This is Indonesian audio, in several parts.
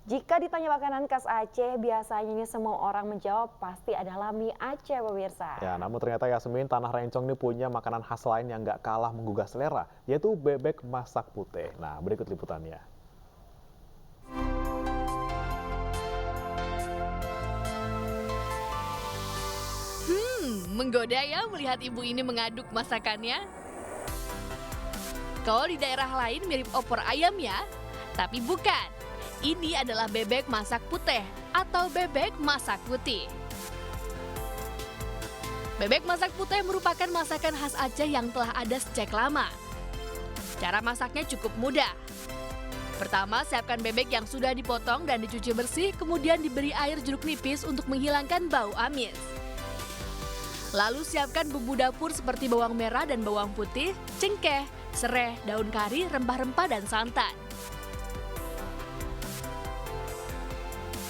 Jika ditanya makanan khas Aceh, biasanya ini semua orang menjawab pasti adalah mie Aceh, pemirsa. Ya, namun ternyata Yasmin, Tanah Rencong ini punya makanan khas lain yang nggak kalah menggugah selera, yaitu bebek masak putih. Nah, berikut liputannya. Menggoda ya melihat ibu ini mengaduk masakannya. Kalau di daerah lain mirip opor ayam ya, tapi bukan. Ini adalah bebek masak putih atau bebek masak putih. Bebek masak putih merupakan masakan khas Aceh yang telah ada sejak lama. Cara masaknya cukup mudah. Pertama, siapkan bebek yang sudah dipotong dan dicuci bersih, kemudian diberi air jeruk nipis untuk menghilangkan bau amis. Lalu siapkan bumbu dapur seperti bawang merah dan bawang putih, cengkeh, serai, daun kari, rempah-rempah, dan santan.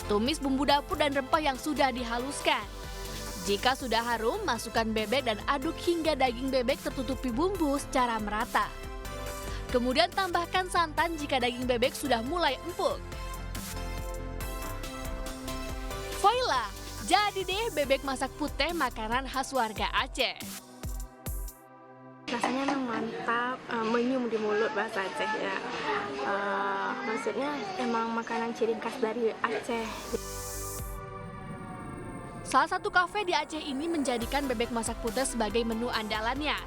Tumis bumbu dapur dan rempah yang sudah dihaluskan. Jika sudah harum, masukkan bebek dan aduk hingga daging bebek tertutupi bumbu secara merata. Kemudian tambahkan santan jika daging bebek sudah mulai empuk. Voila! Jadi deh bebek masak putih makanan khas warga Aceh. Rasanya emang mantap, menyum di mulut bahasa Aceh ya. Maksudnya emang makanan ciri khas dari Aceh. Salah satu kafe di Aceh ini menjadikan bebek masak putih sebagai menu andalannya.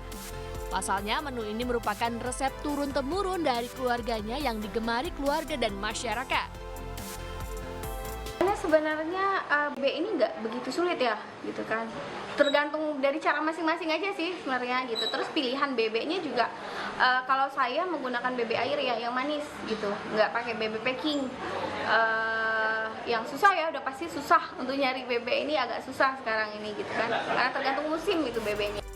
Pasalnya menu ini merupakan resep turun-temurun dari keluarganya yang digemari keluarga dan masyarakat. Karena sebenarnya bebek ini nggak begitu sulit ya, gitu kan. Tergantung dari cara masing-masing aja sih sebenarnya gitu. Terus pilihan bebeknya juga, kalau saya menggunakan bebek air ya yang manis gitu, nggak pakai bebek packing. Yang susah ya, udah pasti susah untuk nyari bebek ini, agak susah sekarang ini gitu kan. Karena tergantung musim gitu bebeknya.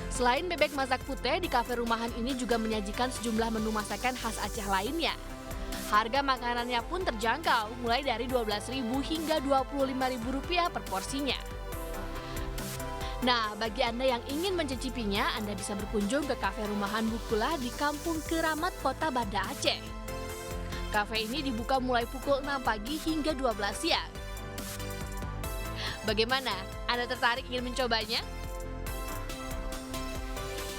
Selain bebek masak putih, di kafe rumahan ini juga menyajikan sejumlah menu masakan khas Aceh lainnya. Harga makanannya pun terjangkau, mulai dari Rp12.000 hingga Rp25.000 per porsinya. Nah, bagi Anda yang ingin mencicipinya, Anda bisa berkunjung ke kafe rumahan Bukulah di Kampung Keramat, Kota Banda Aceh. Kafe ini dibuka mulai pukul 6 pagi hingga 12 siang. Bagaimana? Anda tertarik ingin mencobanya?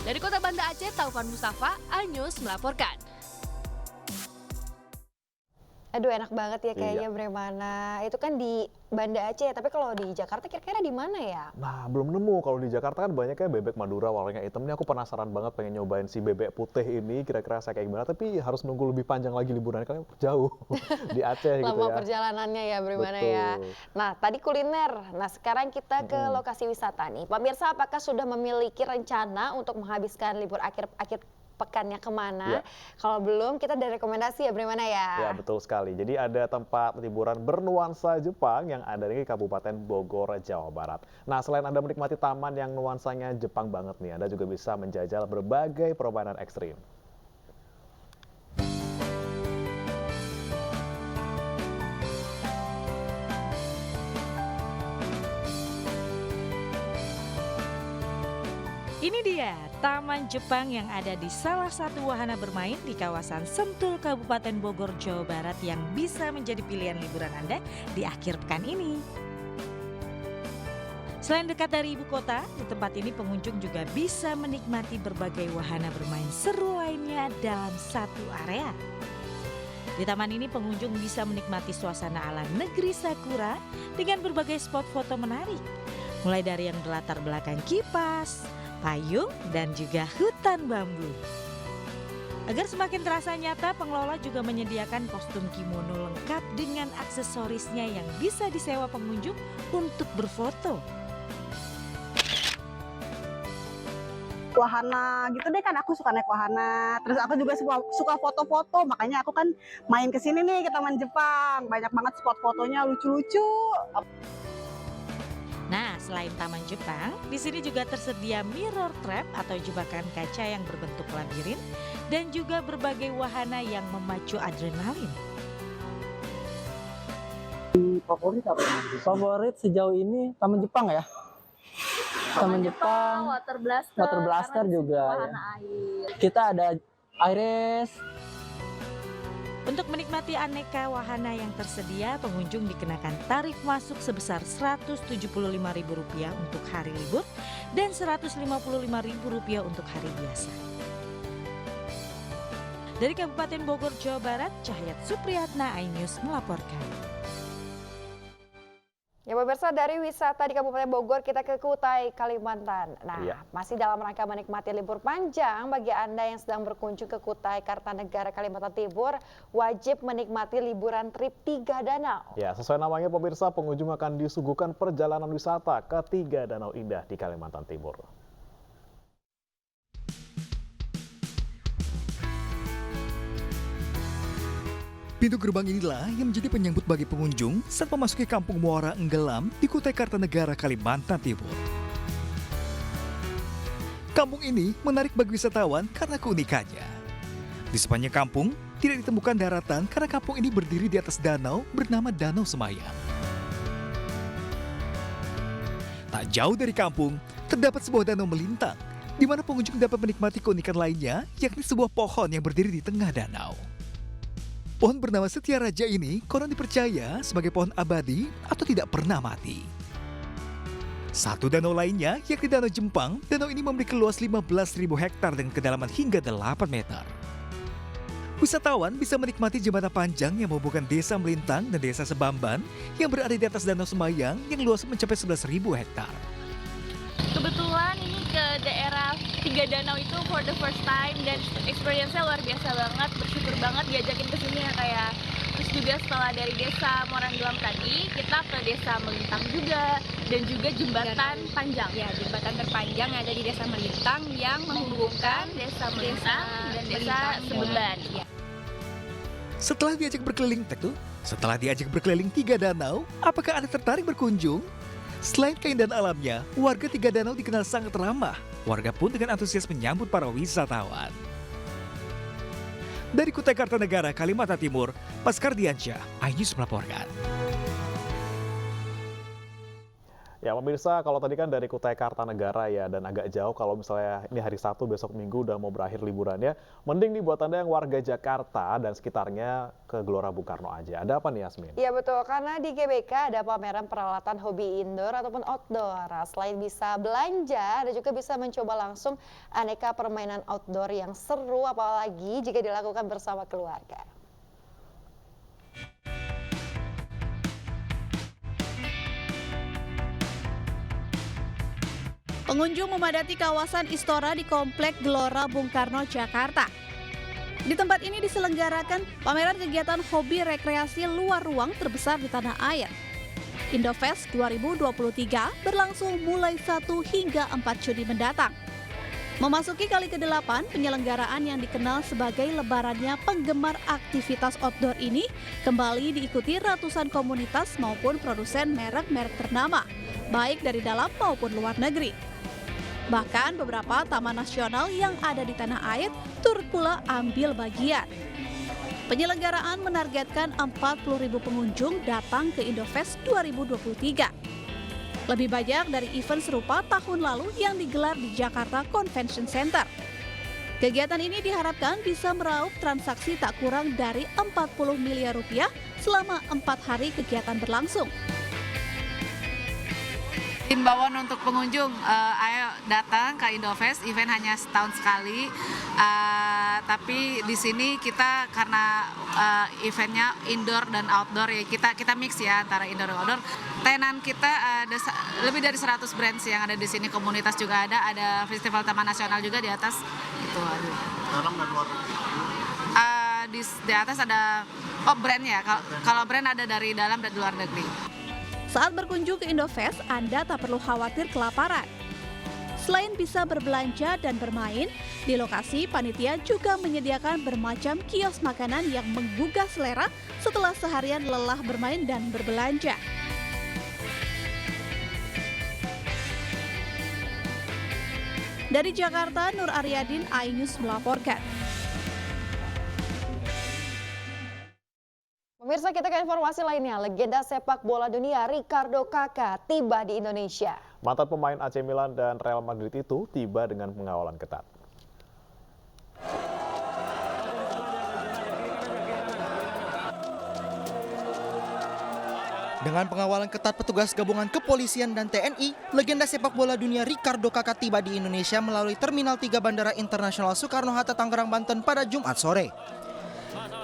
Dari Kota Banda Aceh, Taufan Mustafa, Anyus melaporkan. Aduh, enak banget ya kayaknya Bremana. Itu kan di Banda Aceh, tapi kalau di Jakarta kira-kira di mana ya? Nah, belum nemu. Kalau di Jakarta kan banyak kayak bebek Madura warnanya hitam. Ini aku penasaran banget pengen nyobain si bebek putih ini. Kira-kira saya kayak gimana, tapi harus nunggu lebih panjang lagi liburannya karena jauh di Aceh gitu Lama ya. perjalanannya ya Bremana ya. Betul. Nah, tadi kuliner. Nah, sekarang kita ke lokasi wisata nih. Pemirsa, apakah sudah memiliki rencana untuk menghabiskan libur akhir pekannya kemana? Ya. Kalau belum, kita ada rekomendasi ya Bremana ya. Ya, betul sekali. Jadi ada tempat liburan bernuansa Jepang yang ada di Kabupaten Bogor, Jawa Barat. Nah, selain Anda menikmati taman yang nuansanya Jepang banget nih, Anda juga bisa menjajal berbagai permainan ekstrim. Ini dia Taman Jepang yang ada di salah satu wahana bermain di kawasan Sentul, Kabupaten Bogor, Jawa Barat yang bisa menjadi pilihan liburan Anda di akhir pekan ini. Selain dekat dari ibu kota, di tempat ini pengunjung juga bisa menikmati berbagai wahana bermain seru lainnya dalam satu area. Di taman ini pengunjung bisa menikmati suasana ala negeri Sakura dengan berbagai spot foto menarik. Mulai dari yang berlatar belakang kipas, payung, dan juga hutan bambu. Agar semakin terasa nyata, pengelola juga menyediakan kostum kimono lengkap dengan aksesorisnya yang bisa disewa pengunjung untuk berfoto. Wahana gitu deh, kan aku suka naik wahana, terus aku juga suka foto-foto, makanya aku kan main ke sini nih ke Taman Jepang. Banyak banget spot fotonya lucu-lucu. Nah, selain Taman Jepang, di sini juga tersedia mirror trap atau jebakan kaca yang berbentuk labirin dan juga berbagai wahana yang memacu adrenalin. Favorit apa? Favorit sejauh ini Taman Jepang ya. Taman Jepang, Water Blaster juga ya. Wahana air. Kita ada air race. Untuk menikmati aneka wahana yang tersedia, pengunjung dikenakan tarif masuk sebesar Rp175.000 untuk hari libur dan Rp155.000 untuk hari biasa. Dari Kabupaten Bogor, Jawa Barat, Cahyat Supriyatna, iNews melaporkan. Ya pemirsa, dari wisata di Kabupaten Bogor kita ke Kutai, Kalimantan. Nah, masih dalam rangka menikmati libur panjang, bagi Anda yang sedang berkunjung ke Kutai Kartanegara, Kalimantan Timur, wajib menikmati liburan trip 3 danau. Ya, sesuai namanya pemirsa, pengunjung akan disuguhkan perjalanan wisata ke 3 danau indah di Kalimantan Timur. Pintu gerbang inilah yang menjadi penyambut bagi pengunjung saat memasuki Kampung Muara Enggelam di Kutai Kartanegara, Kalimantan Timur. Kampung ini menarik bagi wisatawan karena keunikannya. Di sepanjang kampung tidak ditemukan daratan karena kampung ini berdiri di atas danau bernama Danau Semayang. Tak jauh dari kampung terdapat sebuah danau melintang di mana pengunjung dapat menikmati keunikan lainnya, yakni sebuah pohon yang berdiri di tengah danau. Pohon bernama Setia Raja ini konon dipercaya sebagai pohon abadi atau tidak pernah mati. Satu danau lainnya, yakni Danau Jempang, danau ini memiliki luas 15.000 hektar dengan kedalaman hingga 8 meter. Wisatawan bisa menikmati jembatan panjang yang menghubungkan Desa Melintang dan Desa Sebamban yang berada di atas Danau Semayang yang luasnya mencapai 11.000 hektar. Kebetulan ini ke daerah 3 danau itu for the first time dan experience-nya luar biasa banget, bersyukur banget diajakin ke sini ya kayak. Terus juga setelah dari Desa Muara Enggelam tadi, kita ke Desa Melintang juga dan juga jembatan panjang. Ya, jembatan terpanjang yang ada di Desa Melintang yang menghubungkan Desa Melintang dan Desa Sebamban. Ya. Setelah diajak berkeliling 3 danau, apakah Anda tertarik berkunjung? Selain keindahan alamnya, warga 3 danau dikenal sangat ramah. Warga pun dengan antusias menyambut para wisatawan. Dari Kutai Kartanegara, Kalimantan Timur, Paskar Diansyah, iNews melaporkan. Ya pemirsa, kalau tadi kan dari Kutai Kartanegara ya, dan agak jauh kalau misalnya ini hari Sabtu, besok Minggu udah mau berakhir liburannya, mending nih buat Anda yang warga Jakarta dan sekitarnya ke Gelora Bung Karno aja. Ada apa nih Yasmin? Iya betul, karena di GBK ada pameran peralatan hobi indoor ataupun outdoor. Selain bisa belanja, Anda juga bisa mencoba langsung aneka permainan outdoor yang seru, apalagi jika dilakukan bersama keluarga. Pengunjung memadati kawasan Istora di Komplek Gelora Bung Karno, Jakarta. Di tempat ini diselenggarakan pameran kegiatan hobi rekreasi luar ruang terbesar di tanah air. Indofest 2023 berlangsung mulai 1 hingga 4 Juni mendatang. Memasuki kali ke-8, penyelenggaraan yang dikenal sebagai lebarannya penggemar aktivitas outdoor ini kembali diikuti ratusan komunitas maupun produsen merek-merek ternama, baik dari dalam maupun luar negeri. Bahkan beberapa taman nasional yang ada di tanah air turut pula ambil bagian. Penyelenggaraan menargetkan 40.000 pengunjung datang ke Indofest 2023. Lebih banyak dari event serupa tahun lalu yang digelar di Jakarta Convention Center. Kegiatan ini diharapkan bisa meraup transaksi tak kurang dari 40 miliar rupiah selama 4 hari kegiatan berlangsung. Himbauan untuk pengunjung, ayo datang ke Indofest, event hanya setahun sekali, tapi di sini kita karena eventnya indoor dan outdoor ya kita mix ya antara indoor dan outdoor. Tenan kita ada lebih dari 100 brands yang ada di sini, komunitas juga ada festival taman nasional juga di atas. Itu dalam dan luar. Di atas ada brand ya. Kalau brand ada dari dalam dan luar negeri. Saat berkunjung ke Indofest, Anda tak perlu khawatir kelaparan. Selain bisa berbelanja dan bermain, di lokasi panitia juga menyediakan bermacam kios makanan yang menggugah selera setelah seharian lelah bermain dan berbelanja. Dari Jakarta, Nur Aryadin, iNews melaporkan. Pemirsa, kita ke informasi lainnya. Legenda sepak bola dunia Ricardo Kakak tiba di Indonesia. Mantan pemain AC Milan dan Real Madrid itu tiba dengan pengawalan ketat. Dengan pengawalan ketat petugas gabungan kepolisian dan TNI, legenda sepak bola dunia Ricardo Kakak tiba di Indonesia melalui Terminal 3 Bandara Internasional Soekarno-Hatta, Tangerang, Banten pada Jumat sore.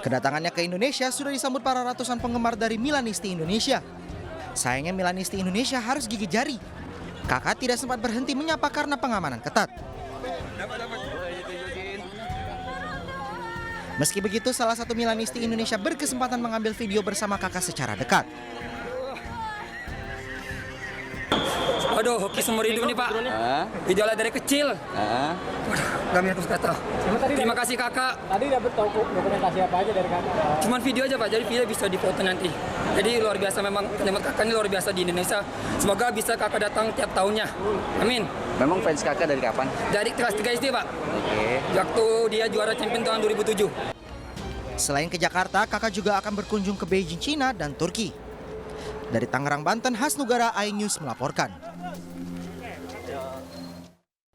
Kedatangannya ke Indonesia sudah disambut para ratusan penggemar dari Milanisti Indonesia. Sayangnya Milanisti Indonesia harus gigit jari. Kakak tidak sempat berhenti menyapa karena pengamanan ketat. Meski begitu, salah satu Milanisti Indonesia berkesempatan mengambil video bersama Kakak secara dekat. Aduh, hoki seumur hidup nih Pak. Idola dari kecil. Gak mirip kata. Terima kasih Kakak. Tadi dapat dokumentasi apa aja dari Kakak? Cuman video aja Pak, jadi video bisa difoto nanti. Jadi luar biasa memang penyambut Kakak ini luar biasa di Indonesia. Semoga bisa Kakak datang tiap tahunnya. Amin. Memang fans Kakak dari kapan? Dari kelas 3 SD Pak. Oke. Waktu dia juara champion tahun 2007. Selain ke Jakarta, Kakak juga akan berkunjung ke Beijing, Cina dan Turki. Dari Tangerang, Banten, Hasnugara, iNews melaporkan.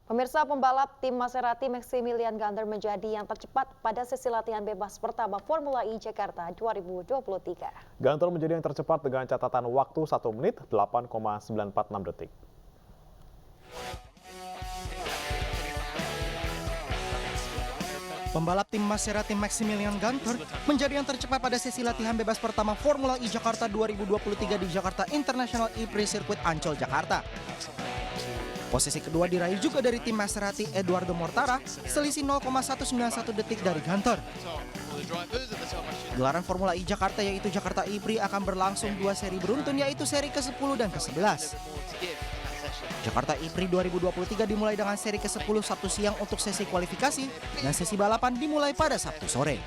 Pemirsa, pembalap tim Maserati Maximilian Ganter menjadi yang tercepat pada sesi latihan bebas pertama Formula E Jakarta 2023. Ganter menjadi yang tercepat dengan catatan waktu 1 menit 8,946 detik. Pembalap tim Maserati Maximilian Ganter menjadi yang tercepat pada sesi latihan bebas pertama Formula E Jakarta 2023 di Jakarta International E-Prix Circuit Ancol, Jakarta. Posisi kedua diraih juga dari tim Maserati Eduardo Mortara, selisih 0,191 detik dari Ganter. Gelaran Formula E Jakarta yaitu Jakarta E-Prix akan berlangsung 2 seri beruntun, yaitu seri ke-10 dan ke-11. Jakarta E-Prix 2023 dimulai dengan seri ke-10 Sabtu siang untuk sesi kualifikasi dan sesi balapan dimulai pada Sabtu sore.